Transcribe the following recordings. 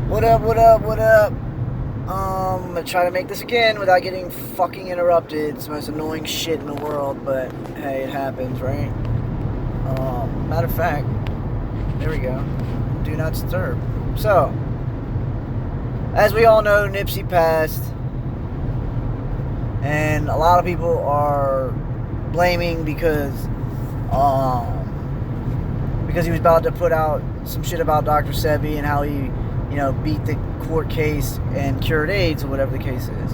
What up, what up, what up? I'm gonna try to make this again without getting fucking interrupted. It's the most annoying shit in the world, but hey, it happens, right? Matter of fact, there we go. Do not disturb. So, as we all know, Nipsey passed, and a lot of people are blaming because he was about to put out some shit about Dr. Sebi and how he, beat the court case and cured AIDS or whatever the case is.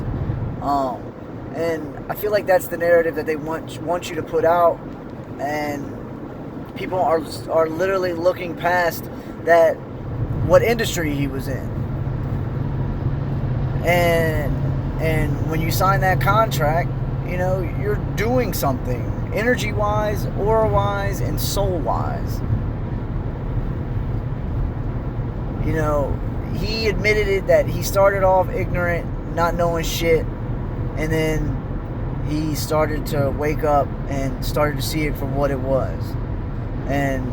And I feel like that's the narrative that they want you to put out, and people are literally looking past that, what industry he was in. And when you sign that contract, you're doing something energy-wise, aura-wise, and soul-wise. He admitted it that he started off ignorant, not knowing shit, and then he started to wake up and started to see it for what it was. And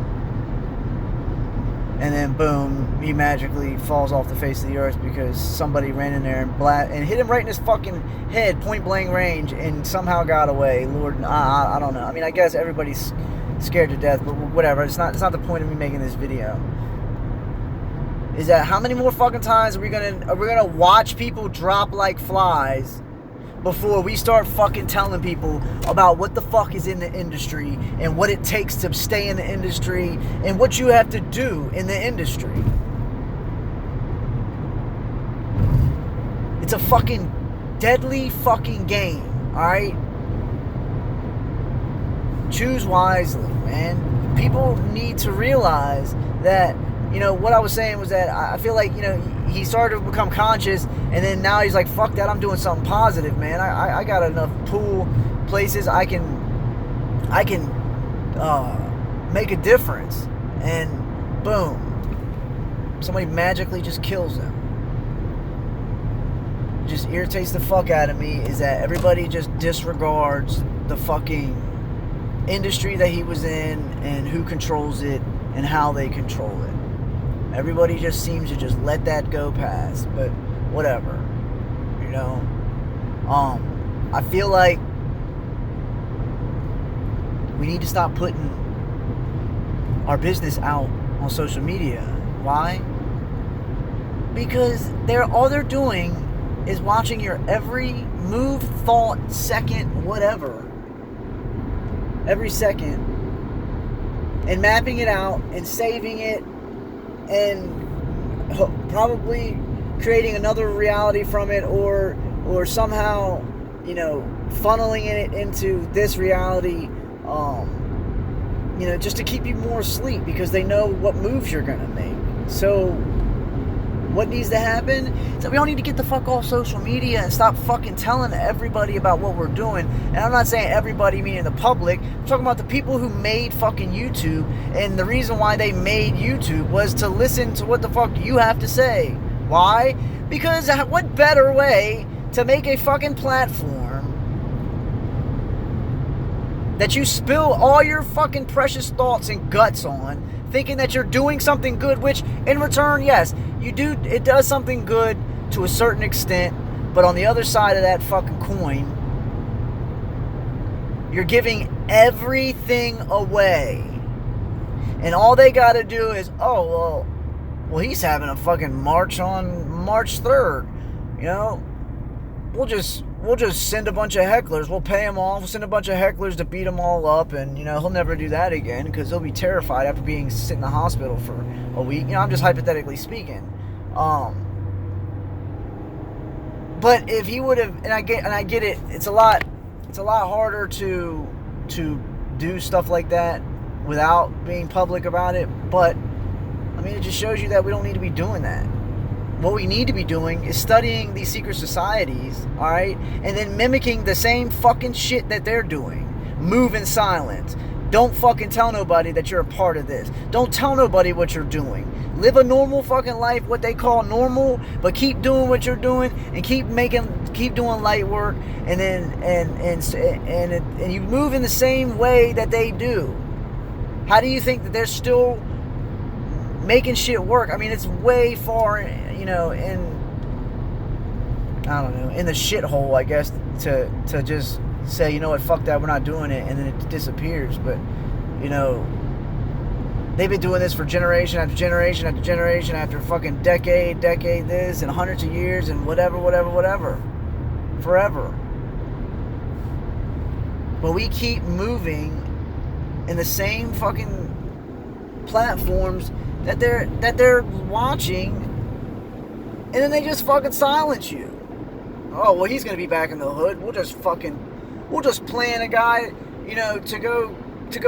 then boom, he magically falls off the face of the earth because somebody ran in there and hit him right in his fucking head, point blank range, and somehow got away. Lord, I don't know. I mean, I guess everybody's scared to death, but whatever. It's not the point of me making this video. Is that how many more fucking times are we gonna watch people drop like flies before we start fucking telling people about what the fuck is in the industry and what it takes to stay in the industry and what you have to do in the industry? It's a fucking deadly fucking game, alright? Choose wisely, man. People need to realize that, what I was saying was that I feel like, he started to become conscious, and then now he's like, fuck that, I'm doing something positive, man. I got enough pool places I can make a difference. And boom, somebody magically just kills him. Just irritates the fuck out of me is that everybody just disregards the fucking industry that he was in and who controls it and how they control it. Everybody just seems to just let that go past, but whatever, I feel like we need to stop putting our business out on social media. Why? Because all they're doing is watching your every move, thought, second, whatever, every second, and mapping it out and saving it, and probably creating another reality from it, or somehow, funneling it into this reality, just to keep you more asleep because they know what moves you're gonna make. So what needs to happen is that we all need to get the fuck off social media and stop fucking telling everybody about what we're doing. And I'm not saying everybody meaning the public. I'm talking about the people who made fucking YouTube. And the reason why they made YouTube was to listen to what the fuck you have to say. Why? Because what better way to make a fucking platform that you spill all your fucking precious thoughts and guts on, thinking that you're doing something good, which in return, yes, it does something good to a certain extent, but on the other side of that fucking coin, you're giving everything away. And all they gotta do is, well, he's having a fucking march on March 3rd, we'll just send a bunch of hecklers. We'll pay him off. We'll send a bunch of hecklers to beat him all up. And, he'll never do that again because he'll be terrified after being sit in the hospital for a week. I'm just hypothetically speaking. But if he would have, and I get it, it's a lot harder to do stuff like that without being public about it. But, it just shows you that we don't need to be doing that. What we need to be doing is studying these secret societies, alright? And then mimicking the same fucking shit that they're doing. Move in silence. Don't fucking tell nobody that you're a part of this. Don't tell nobody what you're doing. Live a normal fucking life, what they call normal, but keep doing what you're doing and keep doing light work, and then and you move in the same way that they do. How do you think that they're still making shit work. I mean, it's way far, you know, in, I don't know, in the shithole, I guess, to just say, you know what, fuck that, we're not doing it, and then it disappears. But, you know, they've been doing this for generation after generation after generation after fucking decade this, and hundreds of years, and whatever, forever. But we keep moving in the same fucking platforms that they're watching, and then they just fucking silence you. Oh, well, he's gonna be back in the hood. We'll just plan a guy, you know, to go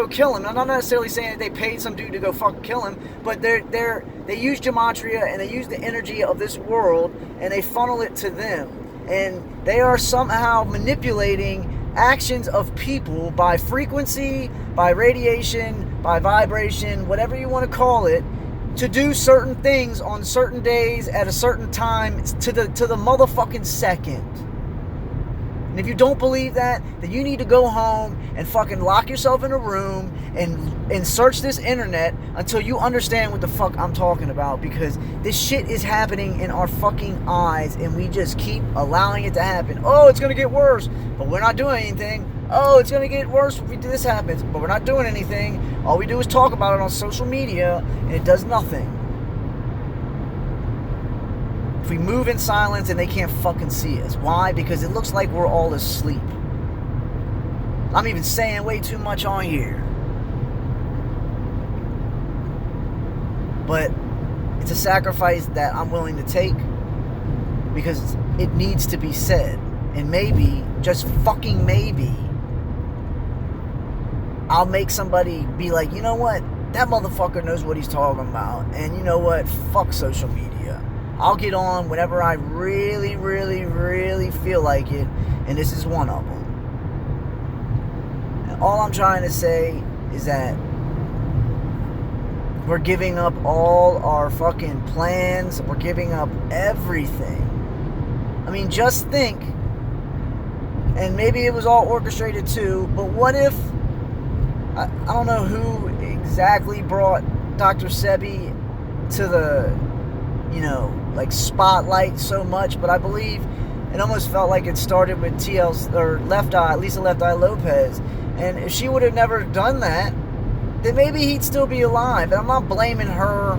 kill him. I'm not necessarily saying that they paid some dude to go fucking kill him, but they use gematria and they use the energy of this world and they funnel it to them, and they are somehow manipulating actions of people by frequency, by radiation, by vibration, whatever you want to call it, to do certain things on certain days at a certain time to the motherfucking second. And if you don't believe that, then you need to go home and fucking lock yourself in a room and search this internet until you understand what the fuck I'm talking about, because this shit is happening in our fucking eyes and we just keep allowing it to happen. Oh, it's gonna get worse, but we're not doing anything. Oh, it's gonna get worse if this happens, but we're not doing anything. All we do is talk about it on social media and it does nothing. If we move in silence and they can't fucking see us. Why? Because it looks like we're all asleep. I'm even saying way too much on here. But it's a sacrifice that I'm willing to take because it needs to be said. And maybe, just fucking maybe, I'll make somebody be like, you know what? That motherfucker knows what he's talking about. And you know what? Fuck social media. I'll get on whenever I really, really, really feel like it, and this is one of them. And all I'm trying to say is that we're giving up all our fucking plans. We're giving up everything. I mean, just think, and maybe it was all orchestrated too, but what if, I don't know who exactly brought Dr. Sebi to the, you know, like spotlight so much, but I believe it almost felt like it started with Lisa Left Eye Lopez, and if she would have never done that, then maybe he'd still be alive. And I'm not blaming her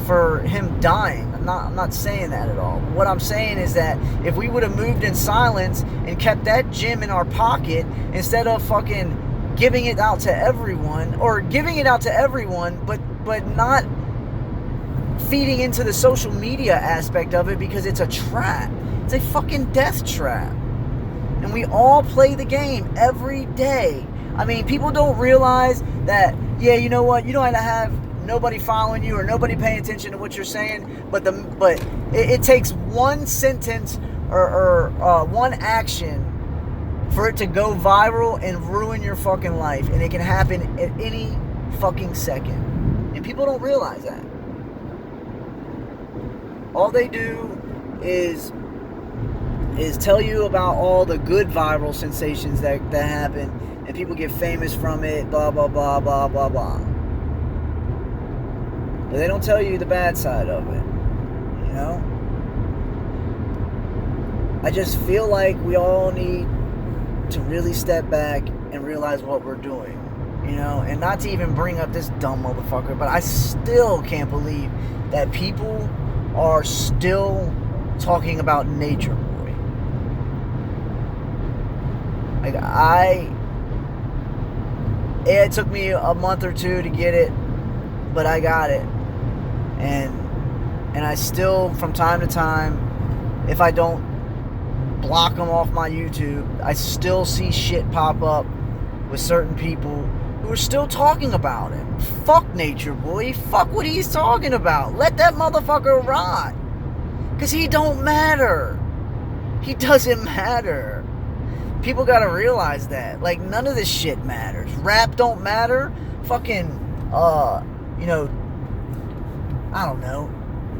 for him dying. I'm not saying that at all. What I'm saying is that if we would have moved in silence and kept that gem in our pocket instead of fucking giving it out to everyone, or giving it out to everyone, but not feeding into the social media aspect of it, because it's a trap. It's a fucking death trap. And we all play the game every day. I mean, people don't realize that, yeah, you know what, you don't have nobody following you or nobody paying attention to what you're saying, but it takes one sentence or one action for it to go viral and ruin your fucking life. And it can happen at any fucking second. And people don't realize that. All they do is tell you about all the good viral sensations that happen, and people get famous from it, blah, blah, blah, blah, blah, blah. But they don't tell you the bad side of it, you know? I just feel like we all need to really step back and realize what we're doing, you know? And not to even bring up this dumb motherfucker, but I still can't believe that people are still talking about Nature Boy. Like, it took me a month or two to get it, but I got it. And I still, from time to time, if I don't block them off my YouTube, I still see shit pop up with certain people who are still talking about it. Fuck Nature Boy. Fuck what he's talking about. Let that motherfucker rot. Because he don't matter. He doesn't matter. People gotta realize that. Like, none of this shit matters. Rap don't matter. Fucking, you know, I don't know.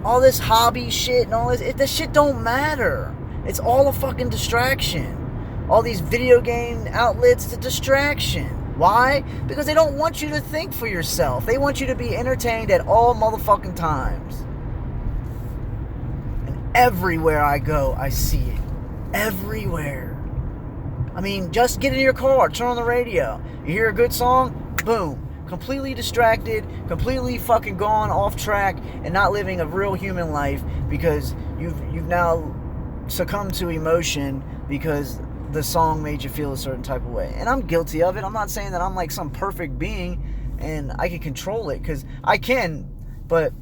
All this hobby shit and all this shit don't matter. It's all a fucking distraction. All these video game outlets, it's a distraction. Why? Because they don't want you to think for yourself. They want you to be entertained at all motherfucking times. And everywhere I go, I see it. Everywhere. I mean, just get in your car, turn on the radio. You hear a good song, boom. Completely distracted, completely fucking gone off track, and not living a real human life because you've now succumbed to emotion because the song made you feel a certain type of way. And I'm guilty of it. I'm not saying that I'm like some perfect being and I can control it, because I can, but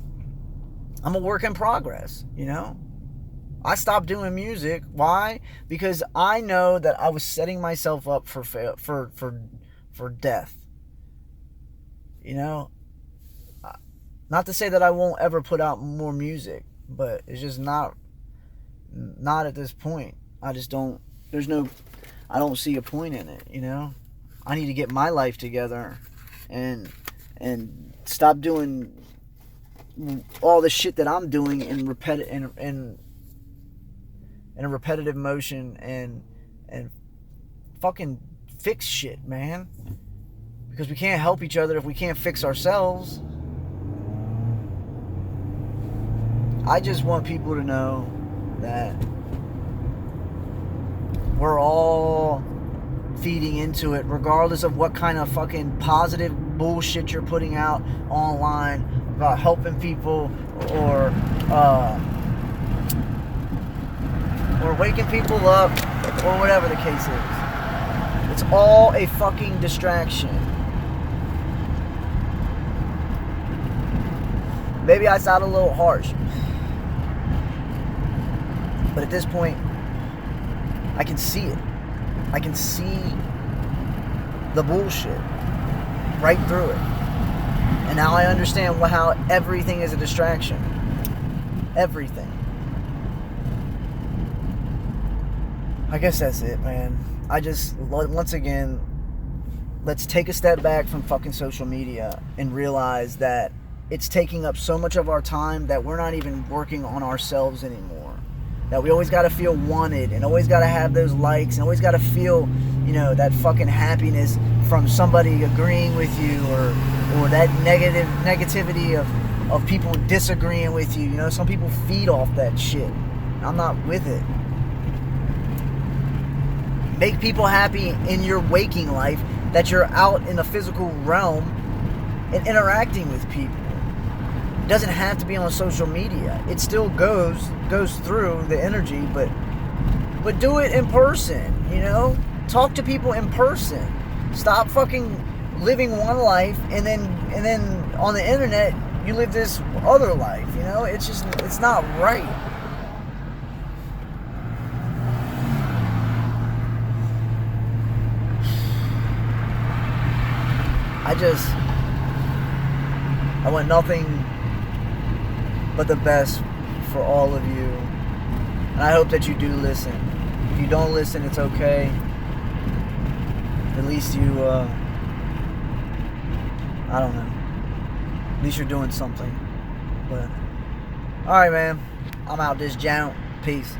I'm a work in progress, you know? I stopped doing music. Why? Because I know that I was setting myself up for death. You know? Not to say that I won't ever put out more music, but it's just not at this point. I just don't, I don't see a point in it, you know? I need to get my life together and stop doing all the shit that I'm doing in a repetitive motion and fucking fix shit, man. Because we can't help each other if we can't fix ourselves. I just want people to know that we're all feeding into it, regardless of what kind of fucking positive bullshit you're putting out online about helping people or waking people up or whatever the case is. It's all a fucking distraction. Maybe I sound a little harsh, but at this point, I can see it. I can see the bullshit right through it. And now I understand how everything is a distraction. Everything. I guess that's it, man. Once again, let's take a step back from fucking social media and realize that it's taking up so much of our time that we're not even working on ourselves anymore. That we always got to feel wanted and always got to have those likes and always got to feel, you know, that fucking happiness from somebody agreeing with you or that negativity of people disagreeing with you. You know, some people feed off that shit. I'm not with it. Make people happy in your waking life, that you're out in the physical realm and interacting with people. It doesn't have to be on social media. It still goes through the energy, but do it in person, you know? Talk to people in person. Stop fucking living one life and then on the internet you live this other life, you know? It's not right. I want nothing but the best for all of you. And I hope that you do listen. If you don't listen, it's okay. At least you, I don't know. At least you're doing something. But, alright, man. I'm out this joint. Peace.